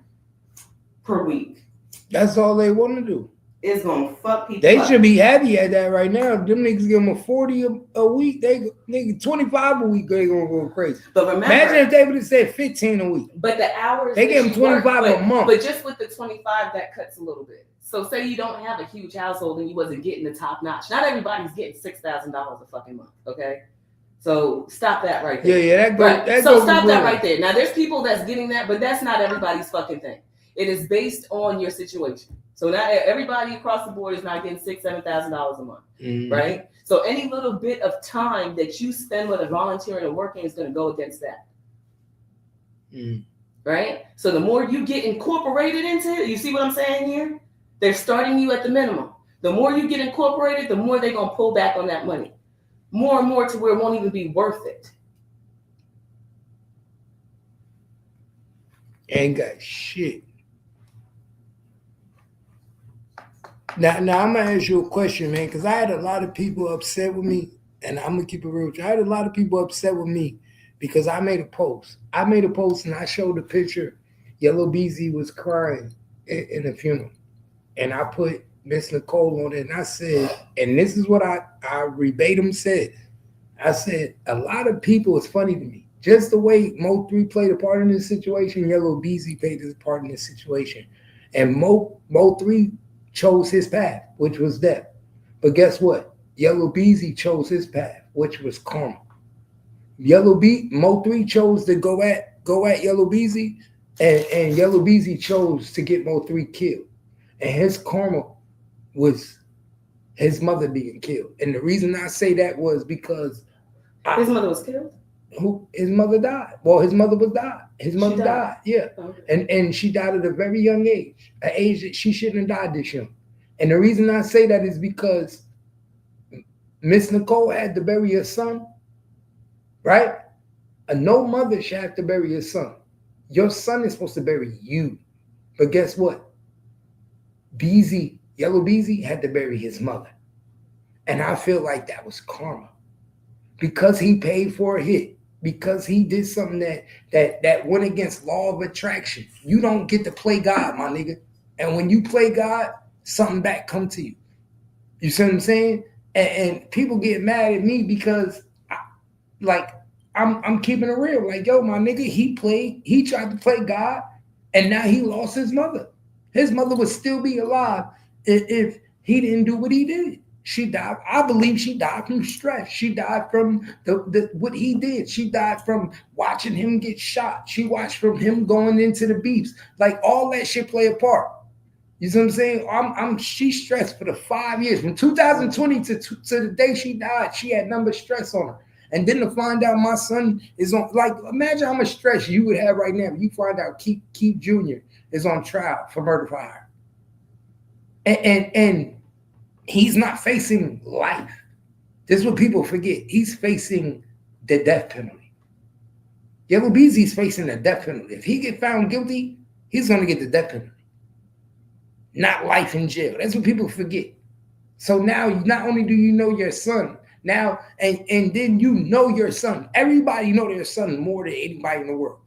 per week. That's all they want to do. is gonna fuck people They up. should be happy at that right now. Them niggas give them a 40 a week. They nigga 25 a week. They gonna go crazy. But remember, imagine if they would have said 15 a week. But the hours they give them 25 a month. But just with the 25, that cuts a little bit. So say you don't have a huge household and you wasn't getting the top notch. Not everybody's getting $6,000 a fucking month. Okay. So stop that right there. Yeah, that goes. Right. That so goes stop that right there. Now there's people that's getting that, but that's not everybody's fucking thing. It is based on your situation. So not everybody across the board is not getting $6,000-$7,000 a month, right? So any little bit of time that you spend with a volunteering or working is going to go against that, right? So the more you get incorporated into it, you see what I'm saying here? They're starting you at the minimum. The more you get incorporated, the more they're going to pull back on that money. More and more to where it won't even be worth it. Ain't got shit. Now I'm gonna ask you a question, man, because I had a lot of people upset with me, and I'm gonna keep it real with you. I had a lot of people upset with me because I made a post. And I showed a picture. Yellow Beezy was crying in the funeral, and I put Miss Nicole on it, and I said, and this is what I verbatim said. I said, a lot of people, it's funny to me, just the way Mo3 played a part in this situation, Yellow Beezy played his part in this situation, and Mo3 chose his path, which was death. But guess what? Yellow Beezy chose his path, which was karma. Mo3 chose to go at Yellow Beezy, and Yellow Beezy chose to get Mo3 killed. And his karma was his mother being killed. And the reason I say that was because his mother was killed? His mother died. Well, his mother was died. His mother died. Yeah. Okay. And she died at a very young age, an age that she shouldn't have died this young. And the reason I say that is because Miss Nicole had to bury her son, right? No mother should have to bury her son. Your son is supposed to bury you. But guess what? Yellow Beezy had to bury his mother. And I feel like that was karma. Because he paid for a hit. Because he did something that went against law of attraction. You don't get to play God, my nigga. And when you play God, something back come to you. You see what I'm saying? And people get mad at me because I'm keeping it real. Like, yo, my nigga, he tried to play God, and now he lost his mother. His mother would still be alive if he didn't do what he did. She died. I believe she died from stress. She died from the what he did. She died from watching him get shot. She watched from him going into the beefs. Like, all that shit play a part. You see what I'm saying? She stressed for the 5 years. From 2020 to the day she died, she had nothing but stress on her. And then to find out my son is on, like, imagine how much stress you would have right now if you find out Keith Jr. is on trial for murder for hire. And he's not facing life. This is what people forget. He's facing the death penalty. Yellow Beezy's facing the death penalty. If he get found guilty, he's going to get the death penalty. Not life in jail. That's what people forget. So now, not only do you know your son, now, and then you know your son. Everybody know their son more than anybody in the world.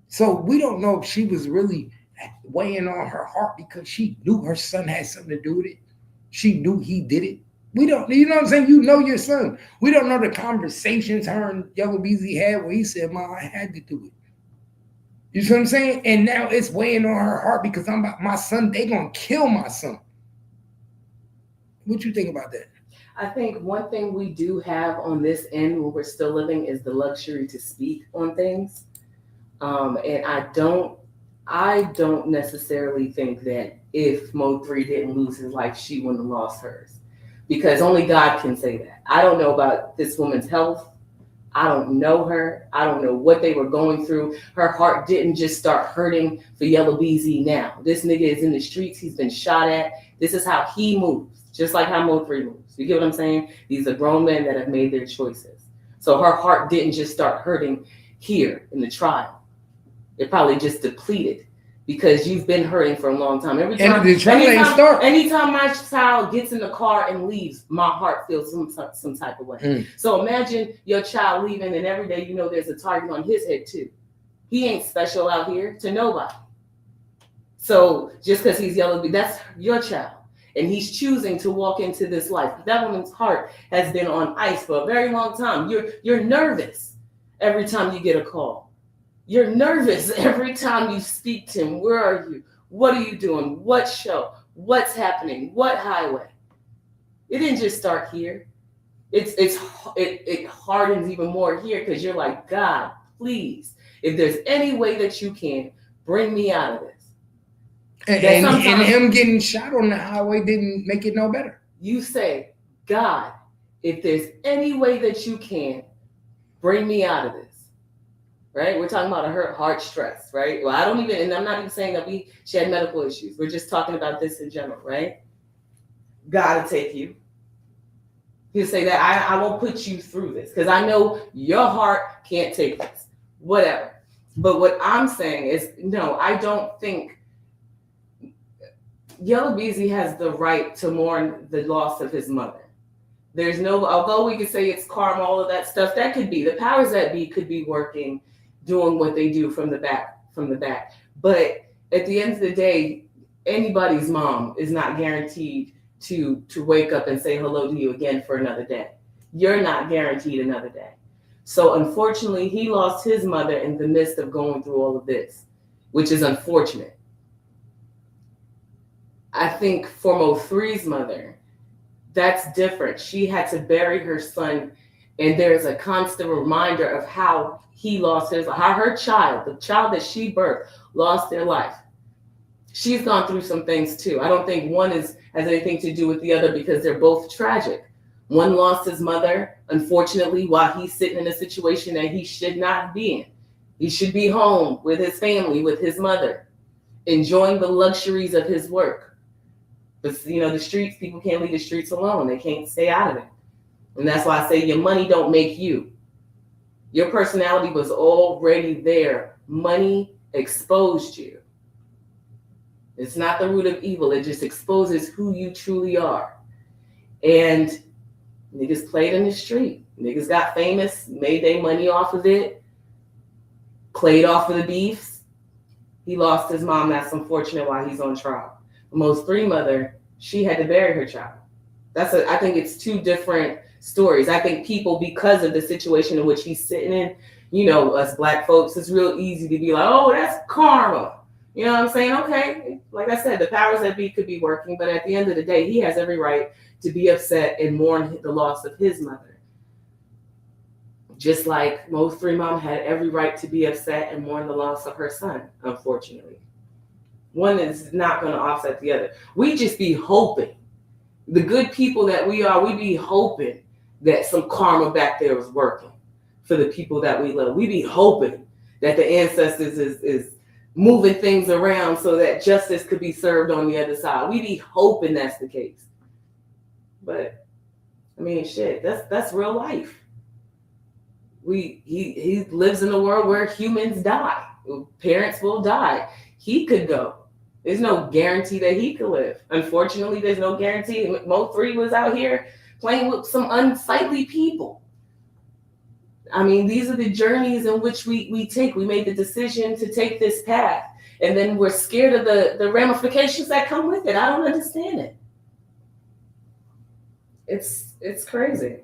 So we don't know if she was really weighing on her heart because she knew her son had something to do with it. She knew he did it. We don't, you know what I'm saying? You know your son. We don't know the conversations her and Yellow Beezy had where he said, "Mom, I had to do it." You see what I'm saying? And now it's weighing on her heart because I'm about my son. They gonna kill my son. What you think about that? I think one thing we do have on this end when we're still living is the luxury to speak on things. And I don't necessarily think that if Mo3 didn't lose his life, she wouldn't have lost hers. Because only God can say that. I don't know about this woman's health. I don't know her. I don't know what they were going through. Her heart didn't just start hurting for Yellow Beezy now. This nigga is in the streets. He's been shot at. This is how he moves, just like how Mo3 moves. You get what I'm saying? These are grown men that have made their choices. So her heart didn't just start hurting here in the trial. It probably just depleted because you've been hurting for a long time. Anytime my child gets in the car and leaves, my heart feels some type of way. So imagine your child leaving and every day you know there's a target on his head too. He ain't special out here to nobody. So just because he's Yellow Beezy, that's your child. and he's choosing to walk into this life. That woman's heart has been on ice for a very long time. You're nervous every time you get a call. You're nervous every time you speak to him. Where are you? What are you doing? What show? What's happening? What highway? It didn't just start here. It hardens even more here because you're like, God, please, if there's any way that you can, bring me out of this. And him getting shot on the highway didn't make it no better. You say, God, if there's any way that you can, bring me out of this. Right? We're talking about her heart stress, right? Well, and I'm not even saying that she had medical issues. We're just talking about this in general, right? God will take you. He'll say that I won't put you through this because I know your heart can't take this. Whatever. But what I'm saying is, no, I don't think Yellow Beezy has the right to mourn the loss of his mother. There's no, although we could say it's karma, all of that stuff, that could be. The powers that be could be working, doing what they do from the back. But at the end of the day, anybody's mom is not guaranteed to wake up and say hello to you again for another day. You're not guaranteed another day. So unfortunately, he lost his mother in the midst of going through all of this, which is unfortunate. I think for Mo3's mother, that's different. She had to bury her son, and there's a constant reminder of how he lost how her child, the child that she birthed, lost their life. She's gone through some things too. I don't think one has anything to do with the other because they're both tragic. One lost his mother, unfortunately, while he's sitting in a situation that he should not be in. He should be home with his family, with his mother, enjoying the luxuries of his work. But, the streets, people can't leave the streets alone. They can't stay out of it. And that's why I say your money don't make you. Your personality was already there. Money exposed you. It's not the root of evil. It just exposes who you truly are. And niggas played in the street. Niggas got famous, made their money off of it, played off of the beefs. He lost his mom. That's unfortunate while he's on trial. Mo3 mother, she had to bury her child. I think it's two different stories. I think people, because of the situation in which he's sitting in, us black folks, it's real easy to be like, oh, that's karma. You know what I'm saying? Okay, like I said, the powers that be could be working, but at the end of the day, he has every right to be upset and mourn the loss of his mother. Just like Mo3 mom had every right to be upset and mourn the loss of her son, unfortunately. One is not going to offset the other. We just be hoping. The good people that we are, we be hoping that some karma back there is working for the people that we love. We be hoping that the ancestors is moving things around so that justice could be served on the other side. We be hoping that's the case. But, shit, that's real life. He lives in a world where humans die. Parents will die. He could go. There's no guarantee that he could live. Unfortunately, there's no guarantee. Mo3 was out here playing with some unsightly people. These are the journeys in which we take. We made the decision to take this path, and then we're scared of the ramifications that come with it. I don't understand it. It's crazy.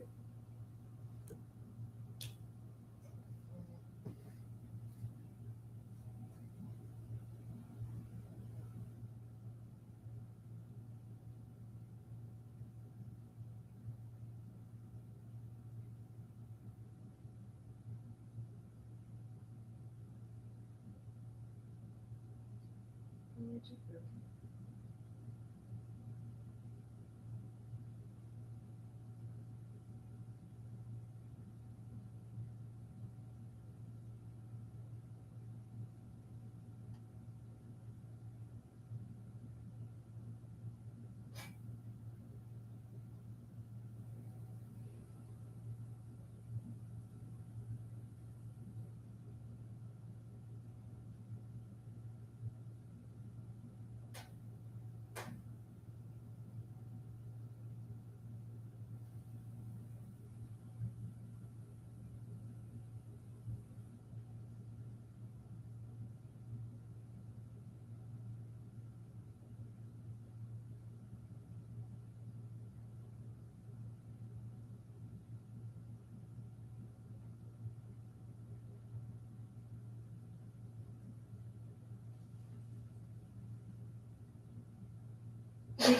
Oh,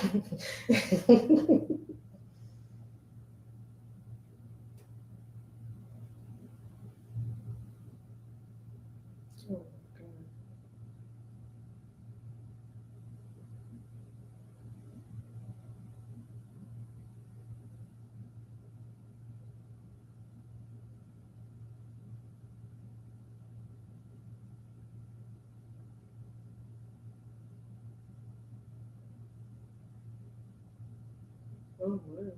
wow.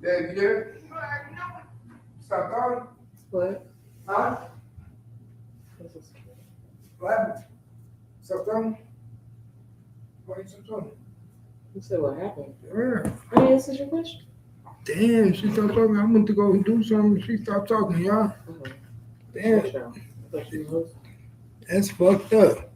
Dad, you there? Stop talking? What? Huh? What happened? Stop talking? Why you stop talking? You said what happened? Yeah. I answered your question. Damn, she stopped talking. I went to go do something. She stopped talking, y'all. Uh-huh. Damn. I thought you was- That's fucked up.